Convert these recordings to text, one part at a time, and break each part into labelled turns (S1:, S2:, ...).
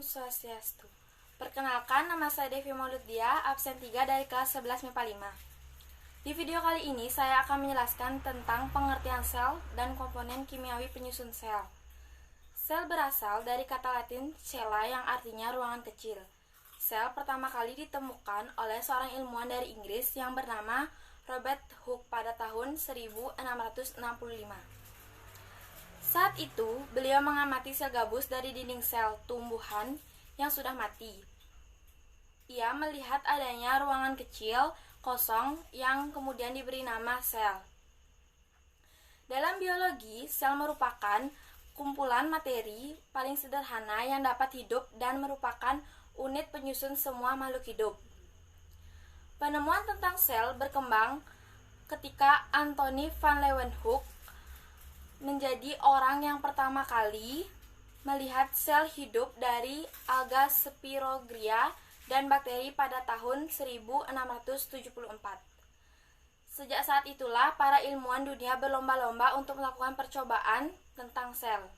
S1: Swastiastu. Perkenalkan, nama saya Devi Mauludia, absen 3 dari kelas 11 MIPA 5. Di video kali ini, saya akan menjelaskan tentang pengertian sel dan komponen kimiawi penyusun sel. Sel berasal dari kata Latin cella yang artinya ruangan kecil. Sel pertama kali ditemukan oleh seorang ilmuwan dari Inggris yang bernama Robert Hooke pada tahun 1665. Saat itu, beliau mengamati sel gabus dari dinding sel tumbuhan yang sudah mati. Ia melihat adanya ruangan kecil kosong yang kemudian diberi nama sel. Dalam biologi, sel merupakan kumpulan materi paling sederhana yang dapat hidup dan merupakan unit penyusun semua makhluk hidup. Penemuan tentang sel berkembang ketika Anthony van Leeuwenhoek menjadi orang yang pertama kali melihat sel hidup dari alga Spirogyra dan bakteri pada tahun 1674. Sejak saat itulah para ilmuwan dunia berlomba-lomba untuk melakukan percobaan tentang sel.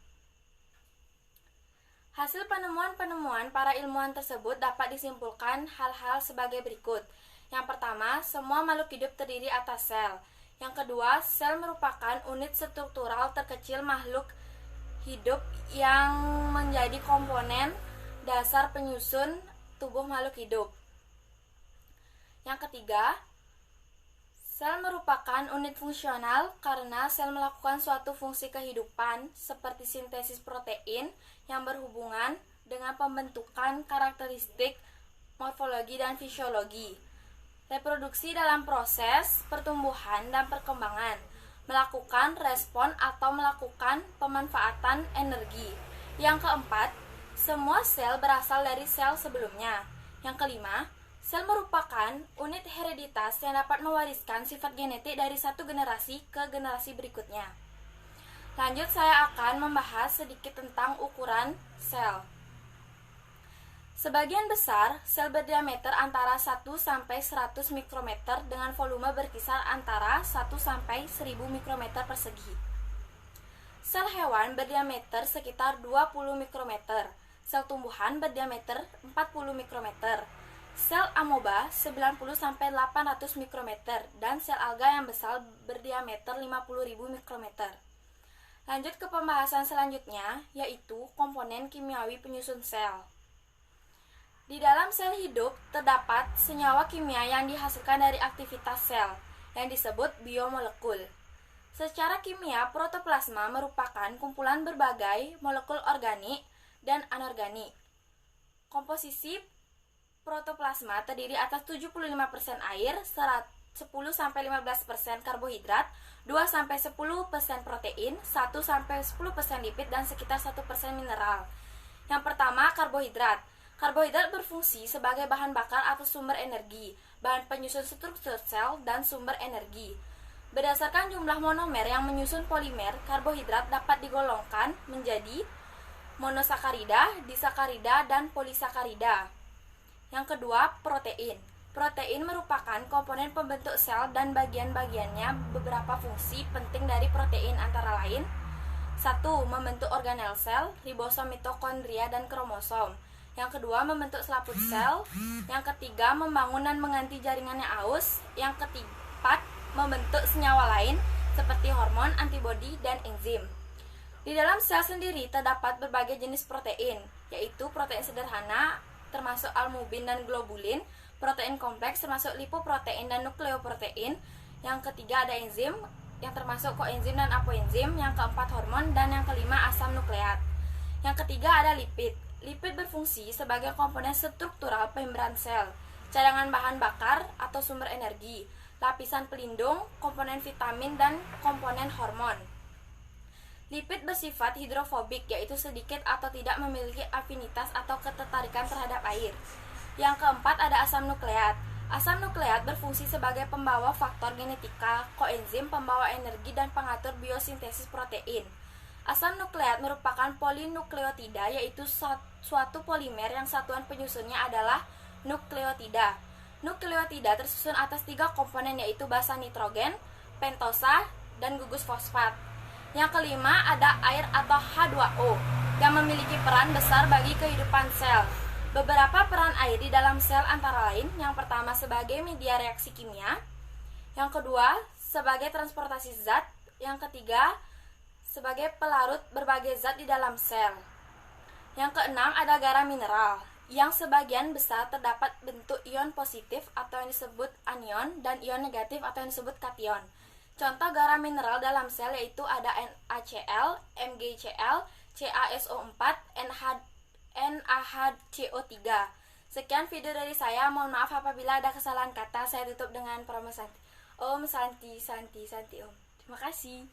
S1: Hasil penemuan-penemuan para ilmuwan tersebut dapat disimpulkan hal-hal sebagai berikut. Yang pertama, semua makhluk hidup terdiri atas sel. Yang kedua, sel merupakan unit struktural terkecil makhluk hidup yang menjadi komponen dasar penyusun tubuh makhluk hidup. Yang ketiga, sel merupakan unit fungsional karena sel melakukan suatu fungsi kehidupan seperti sintesis protein yang berhubungan dengan pembentukan karakteristik morfologi dan fisiologi. Reproduksi dalam proses pertumbuhan dan perkembangan, melakukan respon atau melakukan pemanfaatan energi. Yang keempat, semua sel berasal dari sel sebelumnya. Yang kelima, sel merupakan unit hereditas yang dapat mewariskan sifat genetik dari satu generasi ke generasi berikutnya. Lanjut, saya akan membahas sedikit tentang ukuran sel. Sebagian besar, sel berdiameter antara 1 sampai 100 mikrometer dengan volume berkisar antara 1 sampai 1000 mikrometer persegi. Sel hewan berdiameter sekitar 20 mikrometer, sel tumbuhan berdiameter 40 mikrometer, sel amoeba 90 sampai 800 mikrometer, dan sel alga yang besar berdiameter 50.000 mikrometer. Lanjut ke pembahasan selanjutnya, yaitu komponen kimiawi penyusun sel. Di dalam sel hidup terdapat senyawa kimia yang dihasilkan dari aktivitas sel yang disebut biomolekul. Secara kimia, protoplasma merupakan kumpulan berbagai molekul organik dan anorganik. Komposisi protoplasma terdiri atas 75% air, 10-15% karbohidrat, 2-10% protein, 1-10% lipid, dan sekitar 1% mineral. Yang pertama, karbohidrat. Karbohidrat berfungsi sebagai bahan bakar atau sumber energi, bahan penyusun struktur sel, dan sumber energi. Berdasarkan jumlah monomer yang menyusun polimer, karbohidrat dapat digolongkan menjadi monosakarida, disakarida, dan polisakarida. Yang kedua, protein. Protein merupakan komponen pembentuk sel dan bagian-bagiannya. Beberapa fungsi penting dari protein antara lain: 1. Membentuk organel sel, ribosom, mitokondria, dan kromosom. Yang kedua, membentuk selaput sel. Yang ketiga, membangun dan mengganti jaringan yang aus. Yang keempat, membentuk senyawa lain seperti hormon, antibodi, dan enzim. Di dalam sel sendiri terdapat berbagai jenis protein, yaitu protein sederhana termasuk albumin dan globulin, protein kompleks termasuk lipoprotein dan nukleoprotein. Yang ketiga ada enzim yang termasuk koenzim dan apoenzim. Yang keempat hormon, dan yang kelima asam nukleat. Yang ketiga ada lipid. Lipid berfungsi sebagai komponen struktural membran sel, cadangan bahan bakar atau sumber energi, lapisan pelindung, komponen vitamin, dan komponen hormon. Lipid bersifat hidrofobik, yaitu sedikit atau tidak memiliki afinitas atau ketertarikan terhadap air. Yang keempat ada asam nukleat. Asam nukleat berfungsi sebagai pembawa faktor genetika, koenzim, pembawa energi, dan pengatur biosintesis protein. Asam nukleat merupakan polinukleotida, yaitu suatu polimer yang satuan penyusunnya adalah nukleotida. Nukleotida tersusun atas 3 komponen, yaitu basa nitrogen, pentosa, dan gugus fosfat. Yang kelima ada air atau H2O. yang memiliki peran besar bagi kehidupan sel. Beberapa peran air di dalam sel antara lain, yang pertama sebagai media reaksi kimia, yang kedua sebagai transportasi zat, yang ketiga sebagai pelarut berbagai zat di dalam sel. Yang keenam ada garam mineral, yang sebagian besar terdapat bentuk ion positif atau yang disebut anion dan ion negatif atau yang disebut kation. Contoh garam mineral dalam sel yaitu ada NaCl, MgCl, CaSO4, NaHCO3. Sekian video dari saya, mohon maaf apabila ada kesalahan kata. Saya tutup dengan promo Santi. Om Santi Santi Santi Om. Terima kasih.